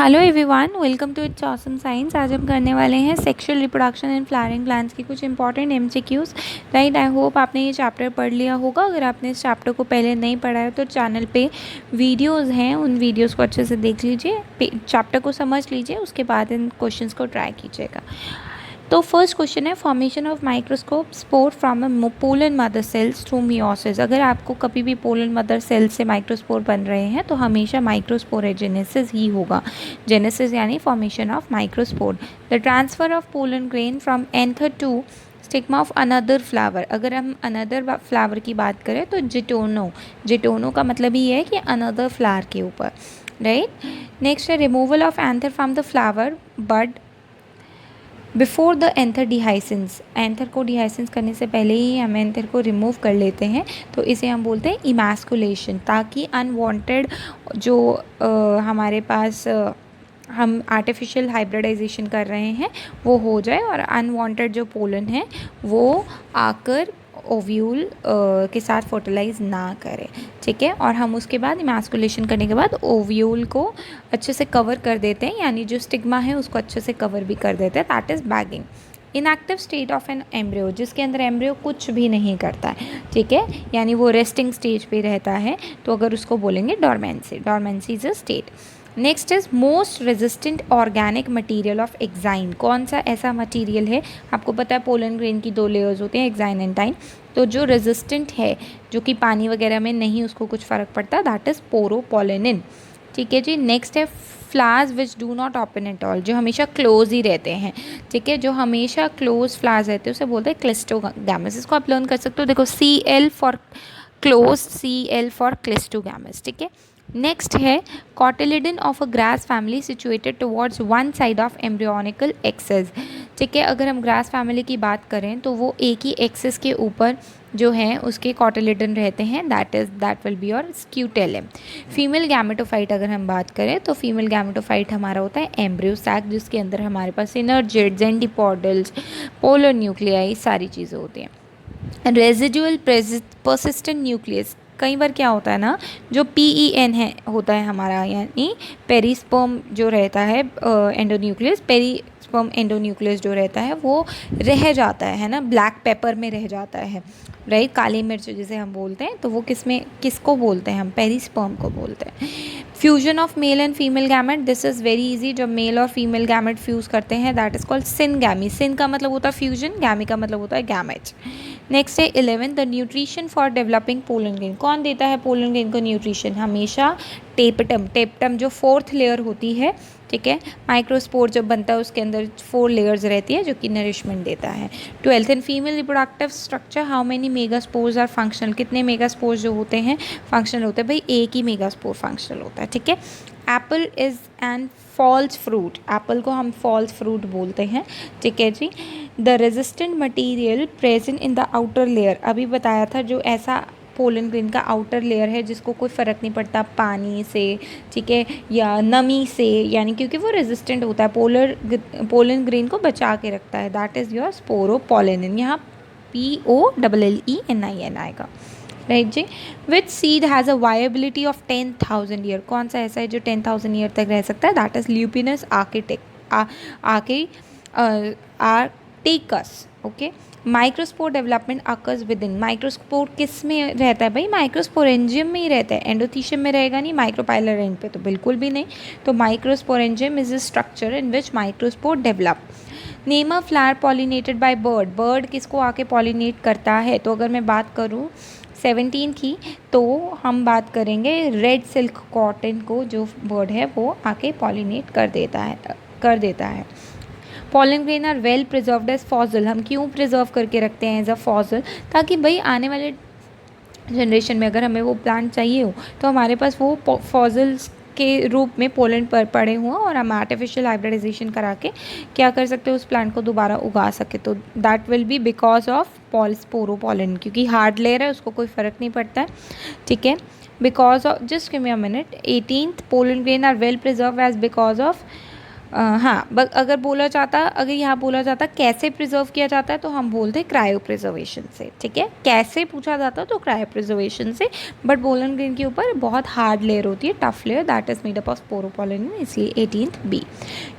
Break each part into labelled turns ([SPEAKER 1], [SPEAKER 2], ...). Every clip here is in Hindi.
[SPEAKER 1] Hello everyone, welcome to its awesome science. आज हम करने वाले हैं sexual reproduction in flowering plants की कुछ important MCQs. Right, I hope आपने ये चैप्टर पढ़ लिया होगा। अगर आपने इस चैप्टर को पहले नहीं पढ़ा है तो चैनल पे वीडियोस हैं, उन वीडियोस को अच्छे से देख लीजिए, चैप्टर को समझ लीजिए, उसके बाद इन क्वेश्चंस को ट्राई कीजिएगा। तो फर्स्ट क्वेश्चन है formation of microscope spore from a pollen mother cells through meiosis. अगर आपको कभी भी पोलन मदर सेल से माइक्रोस्पोर बन रहे हैं तो हमेशा माइक्रोस्पोरेजेनेसिस ही होगा। जेनेसिस यानी formation of microspore. The transfer of pollen grain from anther to stigma of another flower. अगर हम अनदर फ्लावर की बात करें तो जिटोनो का मतलब ही है कि अनदर फ्लावर के ऊपर। राइट, नेक्स्ट है removal of anther from the flower bud before the anther dehiscence. Anther को डिहाइसेंस करने से पहले ही हम एंथर को रिमूव कर लेते हैं, तो इसे हम बोलते हैं इमैस्कुलेशन, ताकि अनवांटेड जो हमारे पास हम आर्टिफिशियल हाइब्रिडाइजेशन कर रहे हैं वो हो जाए और अनवांटेड जो पोलन है वो आकर ओव्यूल के साथ फर्टिलाइज ना करे। ठीक है, और हम उसके बाद इमैस्कुलेशन करने के बाद ओव्यूल को अच्छे से कवर कर देते हैं, यानी जो स्टिग्मा है उसको अच्छे से कवर भी कर देते हैं। That is bagging. Inactive state of an embryo, जिसके अंदर एम्ब्रियो कुछ भी नहीं करता है, ठीक है, यानी वो रेस्टिंग स्टेज पे रहता है, तो अगर उसको बोलेंगे dormancy. Dormancy is a state. Next is most resistant organic material of exine. कौन सा ऐसा मटेरियल है, आपको पता है पोलन ग्रेन की दो लेयर्स होते हैं, एक्साइन एंड टाइन, तो जो रेजिस्टेंट है, जो कि पानी वगैरह में नहीं उसको कुछ फ़र्क पड़ता, दैट इज़ पोरोपोलिनिन। ठीक है जी। नेक्स्ट है flowers which do not open at all, जो हमेशा क्लोज ही रहते हैं। ठीक है, जो हमेशा क्लोज फ्लावर्स रहते हैं उसे बोलते हैं क्लिस्टोगैमस। इसको आप लर्न कर सकते हो, देखो CL for close, CL for cleistogamous. ठीक है, नेक्स्ट है cotyledon of a grass family situated towards one side of embryonical axis. ठीक है, अगर हम ग्रास फैमिली की बात करें तो वो एक ही एक्सेस के ऊपर जो है उसके कॉटिलिडन रहते हैं, that will be your scutellum. Female gametophyte अगर हम बात करें तो फीमेल गैमेटोफाइट हमारा होता है एम्ब्रियो सैक, जिसके अंदर हमारे पास सिनर्जिड्स, एंटीपोडल्स, पोलर न्यूक्लियाई सारी चीज़ें होती हैं। रेजिडुअल परसिस्टेंट न्यूक्लियस, कई बार क्या होता है ना, जो PEN है होता है हमारा, यानी पेरिस्पर्म जो रहता है एंडोन्यूक्लियस, पेरिस्पर्म एंडोन्यूक्लियस जो रहता है वो रह जाता है ना, ब्लैक पेपर में रह जाता है। राइट, काली मिर्च जिसे हम बोलते हैं, तो वो किसको बोलते हैं, हम पेरिस्पर्म को बोलते हैं। Fusion of male and female gamete, this is very easy. जब मेल और फीमेल गैमेट फ्यूज़ करते हैं दैट इज़ कॉल्ड सिनगैमी। सिन का मतलब होता है फ्यूजन, गैमी का मतलब होता है गैमेट। नेक्स्ट है 11 the nutrition for developing pollen grain. कौन देता है पोलन ग्रेन को न्यूट्रिशन, हमेशा टेपटम। टेपटम जो 4th लेयर होती है, ठीक है, माइक्रोस्पोर जब बनता है उसके अंदर 4 लेयर्स रहती है जो कि नरिशमेंट देता है। 12th in female reproductive structure how many megaspores are functional. कितने मेगास्पोर्स जो होते हैं फंक्शनल होते हैं, भाई एक ही मेगास्पोर फंक्शनल होता है। ठीक है, apple is an false fruit, apple को हम फॉल्स फ्रूट बोलते हैं। ठीक है जी। The resistant material present in the outer layer, अभी बताया था जो ऐसा पोलन ग्रेन का आउटर लेयर है जिसको कोई फ़र्क नहीं पड़ता पानी से, ठीक है, या नमी से, यानी क्योंकि वो रेजिस्टेंट होता है, पोलन ग्रेन को बचा के रखता है, दैट इज़ योर स्पोरोपोलिनिन। यहाँ POLLENIN आएगा। राइट जी। Which seed has a viability of 10,000 year. कौन सा ऐसा है जो 10,000 ईयर तक रह सकता है, that is Lupinus arcticus. Okay, microspore development occurs with in. Microspore किस में रहता है भाई, माइक्रोस्पोरेंजियम में ही रहता है, एंडोथीशियम में रहेगा नहीं, माइक्रोपाइलर एंड पे तो बिल्कुल भी नहीं। तो microsporangium is a structure in which microspore develop. Name a flower pollinated bye bird. Bird किसको आके पॉलिनेट करता है, तो अगर मैं बात करूँ 17 की तो हम बात करेंगे रेड सिल्क कॉटन को, जो बर्ड है वो आके पॉलिनेट कर देता है। Pollen grain are well preserved as fossil. हम क्यों प्रिजर्व करके रखते हैं एज अ फॉसिल, ताकि भाई आने वाले जनरेशन में अगर हमें वो प्लांट चाहिए हो तो हमारे पास वो फॉसिल्स के रूप में पोलन पर पड़े हुए और हम आर्टिफिशियल हाइब्रिडाइजेशन करा के क्या कर सकते हैं, उस प्लांट को दोबारा उगा सके। तो that will be because of sporopollenin, क्योंकि हार्ड लेयर है उसको कोई फ़र्क नहीं पड़ता है। ठीक है, because of, just give me a minute, 18th pollen grain are well preserve as because of हाँ, अगर बोला जाता, अगर यहाँ बोला जाता कैसे प्रिजर्व किया जाता है तो हम बोलते क्रायो प्रिजर्वेशन से, ठीक है। कैसे पूछा जाता तो क्रायो प्रिजर्वेशन से, बट पोलन ग्रेन के ऊपर बहुत हार्ड लेयर होती है, tough layer, that is made up of sporopollenin, इसलिए 18th बी।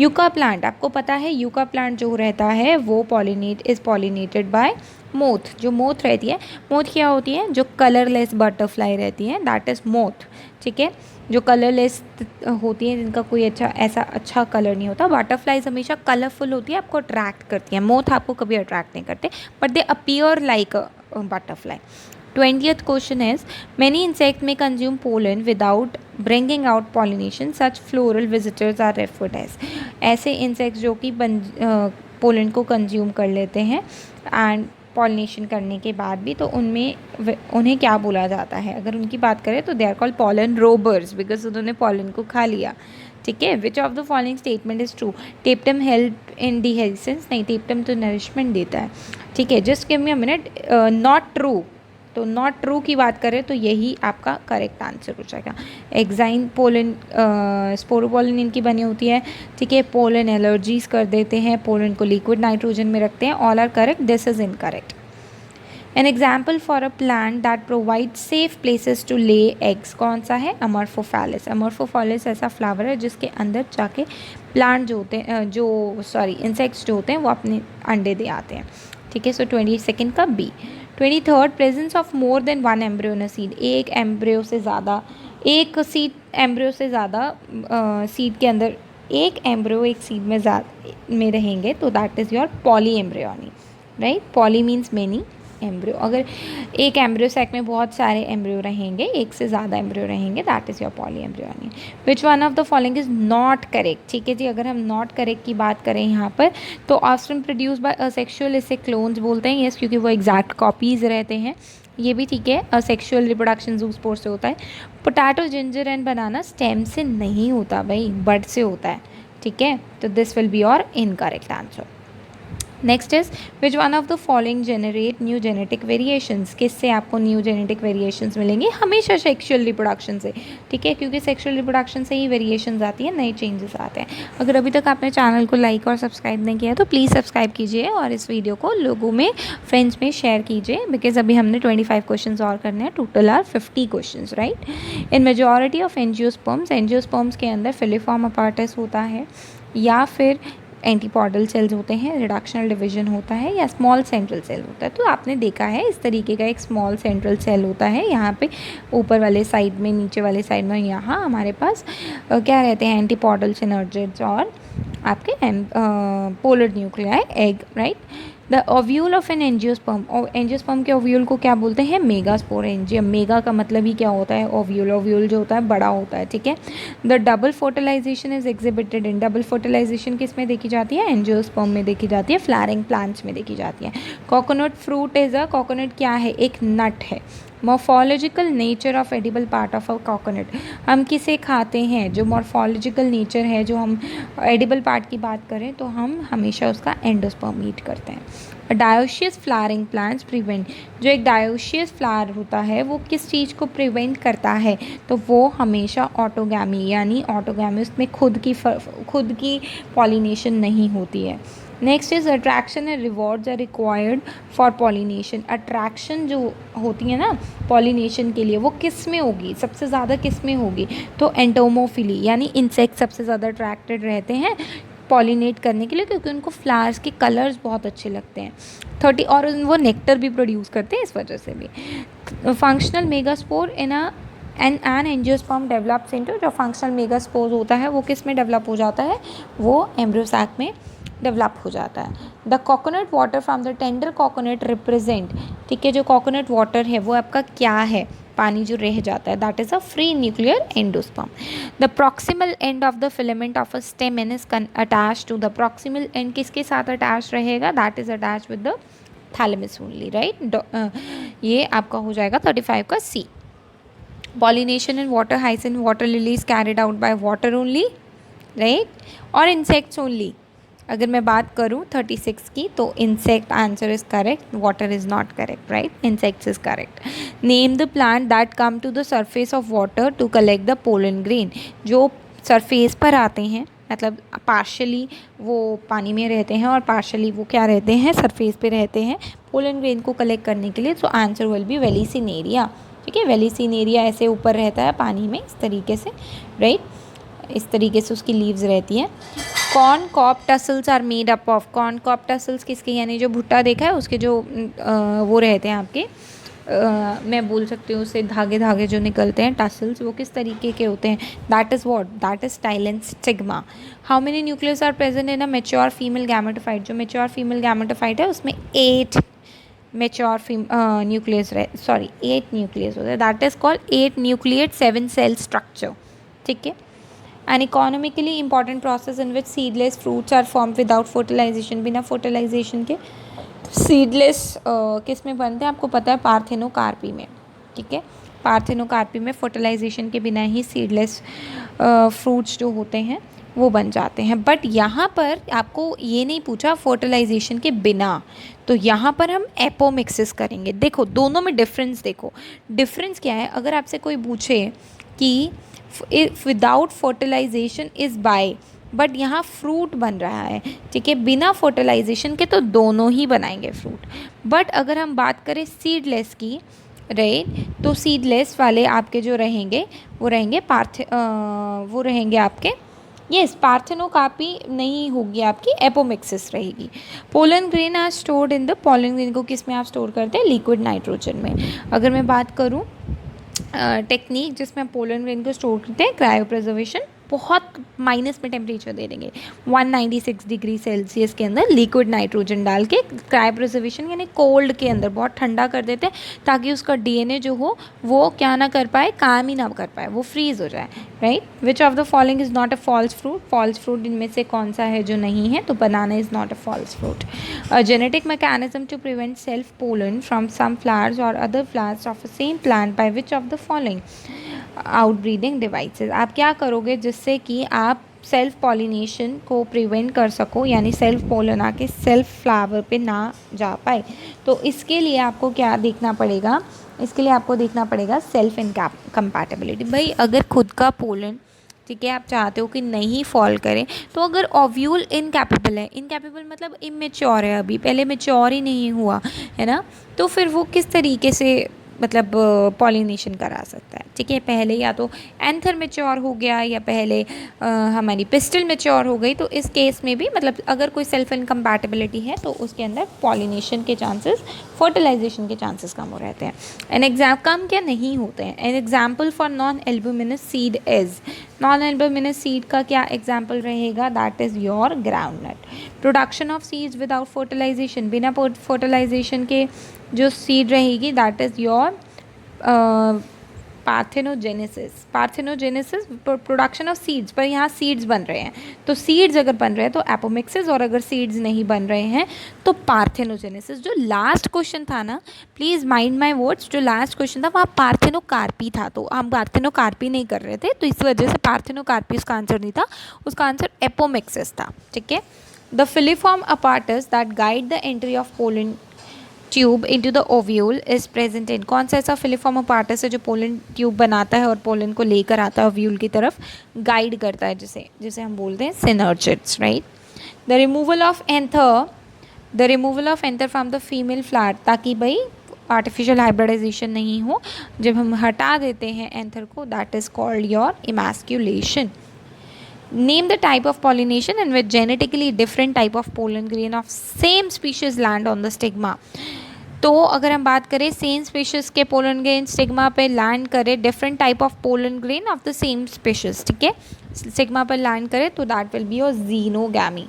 [SPEAKER 1] यूका प्लांट, आपको पता है यूका प्लांट जो रहता है वो पॉलिनेटेड बाय मोथ। जो मोथ रहती है, मोथ क्या होती है, जो कलरलेस बटरफ्लाई रहती है, दैट इज़ मोथ, ठीक है। जो कलरलेस होती है, जिनका कोई अच्छा कलर नहीं होता। बटरफ्लाइज हमेशा कलरफुल होती है, आपको अट्रैक्ट करती है। मोथ आपको कभी अट्रैक्ट नहीं करते, but they appear like a butterfly. 20th question is many insect may consume pollen without bringing out pollination, such floral visitors are referred as. ऐसे इंसेक्ट्स जो कि पोलन को कंज्यूम कर लेते हैं एंड पॉलिनेशन करने के बाद भी, तो उन्हें क्या बोला जाता है। अगर उनकी बात करें तो they are called pollen robbers, because उन्होंने पॉलन को खा लिया, ठीक है। Which of the following statement is true. Tapetum help in dehiscence, नहीं, टेप्टम तो नरिशमेंट देता है, ठीक है। Just give me a minute. Not true, तो नॉट ट्रू की बात करें तो यही आपका करेक्ट आंसर हो जाएगा। एग्जाइन पोलन, स्पोरोपोलिन इनकी बनी होती है, ठीक है। पोलन एलर्जीज कर देते हैं, पोलन को लिक्विड नाइट्रोजन में रखते हैं। All are correct, this is incorrect. An example for a plant that provide safe places to lay eggs, कौन सा है, अमॉर्फोफैलिस। अमॉर्फोफैलिस ऐसा फ्लावर है जिसके अंदर जाके प्लांट जो होते हैं, इंसेक्ट्स जो होते हैं वो अपने अंडे दे आते हैं, ठीक है। सो 22nd का B. 23rd, presence of more than one embryo in a seed, एक एम्ब्रियो से ज़्यादा, एक सीड एम्ब्रियो से ज़्यादा सीड के अंदर एक एम्ब्रियो एक सीड में रहेंगे तो that is your poly embryony, right. Poly means many embryo. अगर एक एम्ब्रियो सैक में बहुत सारे एम्ब्रियो रहेंगे, एक से ज़्यादा एम्ब्रियो रहेंगे, that is your poly embryony. Which one of the following is not correct, ठीक है जी। अगर हम नॉट करेक्ट की बात करें यहाँ पर, तो ऑफस्प्रिंग प्रोड्यूस बाय असेक्सुअल, इसे क्लोन्स बोलते हैं, यस, क्योंकि वो एग्जैक्ट कॉपीज़ रहते हैं, ये भी ठीक है। असेक्सुअल रिप्रोडक्शन ज़ूस्पोर से होता है। Potato, ginger and banana stem से नहीं होता भाई, बड से होता है, ठीक है। तो this will be your incorrect answer. Next is which one of the following generate new genetic variations, किससे आपको न्यू जेनेटिक वेरिएशंस मिलेंगे, हमेशा सेक्सुअल रिप्रोडक्शन से, ठीक है, क्योंकि सेक्सुअल रिप्रोडक्शन से ही वेरिएशंस आती है, नए चेंजेस आते हैं। अगर अभी तक आपने चैनल को लाइक और सब्सक्राइब नहीं किया तो प्लीज़ सब्सक्राइब कीजिए और इस वीडियो को लोगों में, फ्रेंड्स में शेयर कीजिए, बिकॉज अभी हमने 25 क्वेश्चन और करने हैं, total are 50 question, right. In majority of angiosperms के अंदर फिलिफॉर्म अपार्टस होता है, या फिर एंटीपॉडल सेल्स होते हैं, रिडक्शनल डिवीजन होता है, या स्मॉल सेंट्रल सेल होता है। तो आपने देखा है इस तरीके का एक स्मॉल सेंट्रल सेल होता है, यहाँ पे ऊपर वाले साइड में, नीचे वाले साइड में यहाँ हमारे पास क्या रहते हैं, एंटीपॉडल सिनर्जिड्स और आपके polar nuclei egg, right. The ovule of an angiosperm, और एंजियोस्पर्म के ओव्यूल को क्या बोलते हैं, मेगास्पोर एंजियम। मेगा का मतलब ही क्या होता है, ओव्यूल, ओव्यूल जो होता है बड़ा होता है, ठीक है। The double fertilization is exhibited in, double fertilization किस में देखी जाती है, एंजियोस्पर्म में देखी जाती है, फ्लावरिंग प्लांट्स में देखी जाती है। Coconut fruit is a, coconut क्या है, एक नट है। Morphological nature of edible part of a coconut, हम किसे खाते हैं, जो मॉर्फोलॉजिकल नेचर है, जो हम एडिबल पार्ट की बात करें तो हम हमेशा उसका एंडोस्पर्म ईट करते हैं। डायोशियस फ्लावरिंग प्लांट्स प्रिवेंट, जो एक डायोशियस फ्लावर होता है वो किस चीज़ को प्रिवेंट करता है, तो वो हमेशा ऑटोगैमी, यानी ऑटोगैमी, उसमें खुद की पॉलिनेशन नहीं होती है। Next is attraction and rewards are required for pollination. Attraction जो होती है ना पॉलिनेशन के लिए, वो किस में होगी, सबसे ज़्यादा किस में होगी, तो एंटोमोफिली, यानी इंसेक्ट सबसे ज़्यादा अट्रैक्टेड रहते हैं पॉलिनेट करने के लिए, क्योंकि उनको फ्लावर्स के कलर्स बहुत अच्छे लगते हैं। 30, और वो नेक्टर भी प्रोड्यूस करते हैं, इस वजह से भी। Functional megaspore in an angiosperm develops into, जो फंक्शनल मेगास्पोर होता है वो किस में डेवलप हो जाता है, वो एम्ब्रियो सैक में डेवलप हो जाता है। The coconut water from the tender coconut represent, ठीक है, जो कोकोनट वाटर है वो आपका क्या है, पानी जो रह जाता है, that is a free nuclear endosperm. The proximal end of the filament of a stamen is attach to, the proximal end किसके साथ अटैच रहेगा, that is attach with the thalamus only, right. ये आपका हो जाएगा 35 का C. Pollination in water hyacinth water lilies carried out by water only, right, और इंसेक्ट्स ओनली। अगर मैं बात करूँ 36 की, तो insect answer is correct, water is not correct, right, insects is correct. Name the plant that come to the surface of water to collect the pollen grain, जो सरफेस पर आते हैं, मतलब पार्शली वो पानी में रहते हैं और पार्शली वो क्या रहते हैं, सरफेस पे रहते हैं पोलन ग्रेन को कलेक्ट करने के लिए। So answer will be vallisneria. ठीक है, वेलिसिनेरिया ऐसे ऊपर रहता है पानी में इस तरीके से, राइट, इस तरीके से उसकी लीव्स रहती हैं। Corn cob tassels are made up of, corn cob tassels किसके, यानी जो भुट्टा देखा है उसके जो वो रहते हैं आपके, मैं बोल सकती हूँ उससे धागे धागे जो निकलते हैं टसल्स, वो किस तरीके के होते हैं, that is what, that is style and stigma. How many nucleus are present in a mature female gametophyte, जो मेच्योर फीमेल गैमेटोफाइट है उसमें 8 मेच्योर न्यूक्लियस 8 न्यूक्लियस होता है, that is called 8 nucleate 7 cell structure. ठीक है, an economically important process in which seedless fruits are form without fertilization, बिना फर्टिलाइजेशन के सीडलेस किस में बनते हैं आपको पता है, पार्थेनोकार्पी में। ठीक है, पार्थेनोकार्पी में फर्टिलाइजेशन के बिना ही सीडलेस फ्रूट्स जो होते हैं वो बन जाते हैं। बट यहाँ पर आपको ये नहीं पूछा फर्टिलाइजेशन के बिना, तो यहाँ पर हम एपोमिक्सिस करेंगे। देखो दोनों में डिफरेंस, देखो डिफरेंस क्या है। अगर आपसे कोई पूछे कि without fertilization is by, but यहाँ फ्रूट बन रहा है, ठीक है, बिना फर्टिलाइजेशन के तो दोनों ही बनाएंगे फ्रूट। बट अगर हम बात करें सीडलेस की, राइट, तो सीडलेस वाले आपके जो रहेंगे वो रहेंगे वो रहेंगे आपके, यस, पार्थेनोकार्पी नहीं होगी आपकी, एपोमिक्सिस रहेगी। Pollen grain are stored in the, pollen grain को किस में आप स्टोर करते हैं, लिक्विड नाइट्रोजन में। अगर मैं बात करूँ टेक्निक जिसमें हम पोलन ग्रेन को स्टोर करते हैं, क्रायो प्रिजर्वेशन, बहुत माइनस में टेम्परेचर दे देंगे 196 डिग्री सेल्सियस के अंदर लिक्विड नाइट्रोजन डाल के, क्रायो प्रिजर्वेशन यानी कोल्ड के अंदर बहुत ठंडा कर देते हैं ताकि उसका डीएनए जो हो वो क्या ना कर पाए, काम ही ना कर पाए, वो फ्रीज हो जाए, right. Which of the following is not a false fruit, false fruit इनमें से कौन सा है जो नहीं है, तो banana is not a false fruit. Genetic mechanism to prevent self pollen from some flowers और other flowers of the same plant by which of the following outbreeding devices, आप क्या करोगे जिससे कि आप सेल्फ पॉलिनेशन को प्रिवेंट कर सको, यानी सेल्फ पोलन आके सेल्फ फ्लावर पे ना जा पाए। तो इसके लिए आपको क्या देखना पड़ेगा, इसके लिए आपको देखना पड़ेगा सेल्फ इनकम्पैटिबिलिटी। भाई अगर खुद का पोलन, ठीक है, आप चाहते हो कि नहीं फॉल करे, तो अगर ओव्यूल इनकैपेबल है, इनकैपेबल मतलब इमेच्योर है, अभी पहले मेच्योर ही नहीं हुआ है ना, तो फिर वो किस तरीके से मतलब पॉलिनेशन करा सकता है। ठीक है, पहले या तो एंथर मेच्योर हो गया या पहले हमारी पिस्टल मेच्योर हो गई, तो इस केस में भी मतलब अगर कोई सेल्फ इनकम्पैटिबिलिटी है तो उसके अंदर पॉलिनेशन के चांसेस, फर्टिलाइजेशन के चांसेस कम हो रहते हैं। एन एग्जाम कम क्या नहीं होते हैं। An example for non albuminous seed is, non albuminous seed का क्या एग्जाम्पल रहेगा, that is your groundnut. Production of seeds without fertilization, बिना फर्टिलाइजेशन के जो सीड रहेगी that is your parthenogenesis. Parthenogenesis production of seeds, पर यहाँ सीड्स बन रहे हैं, तो सीड्स अगर बन रहे हैं तो एपोमिक्सिस, और अगर सीड्स नहीं बन रहे हैं तो पार्थेनोजेनेसिस। जो लास्ट क्वेश्चन था ना, प्लीज़ माइंड माय वर्ड्स, जो लास्ट क्वेश्चन था वहाँ पार्थेनोकार्पी था, तो हम पार्थेनोकार्पी नहीं कर रहे थे, तो इस वजह से पार्थेनोकार्पी उसका आंसर नहीं था, उसका आंसर एपोमिक्सिस था। ठीक है, the filiform apparatus that guide the entry of pollen tube into the ovule is present in, कौन सा ऐसा फिलिफॉर्म अपार्टस है जो पोलन ट्यूब बनाता है और पोलन को लेकर आता है ओव्यूल की तरफ, गाइड करता है, जिसे हम बोलते हैं synergids, right. The removal of anther from the female flower, ताकि भाई आर्टिफिशियल हाइब्रिडाइजेशन नहीं हो, जब हम हटा देते हैं एंथर को, that is called your emasculation. Name the type of pollination in which genetically different type of pollen grain of same species land on the stigma. तो अगर हम बात करें सेम स्पीशीज़ के पोलन ग्रेन स्टिग्मा पे लैंड करे, different type of pollen grain of the same species, ठीक है, स्टिग्मा पर लैंड करे, तो that will be your xenogamy.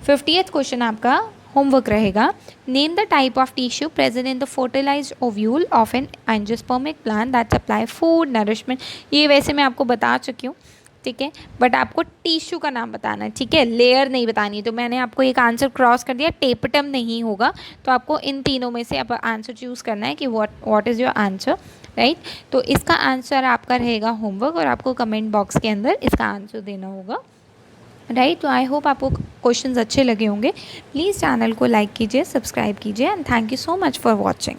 [SPEAKER 1] 50th question आपका होमवर्क रहेगा, name the type of tissue present in the fertilized ovule of an angiospermic plant that supply food nourishment. ये वैसे मैं आपको बता चुकी हूँ, ठीक है, बट आपको टिश्यू का नाम बताना है, ठीक है, लेयर नहीं बतानी। तो मैंने आपको एक आंसर क्रॉस कर दिया, टेपटम नहीं होगा, तो आपको इन तीनों में से अब आंसर चूज़ करना है कि what is your answer, right. तो इसका आंसर आपका रहेगा होमवर्क, और आपको कमेंट बॉक्स के अंदर इसका आंसर देना होगा, राइट। तो आई होप आपको क्वेश्चंस अच्छे लगे होंगे। प्लीज़ चैनल को लाइक कीजिए, सब्सक्राइब कीजिए, and thank you so much for watching.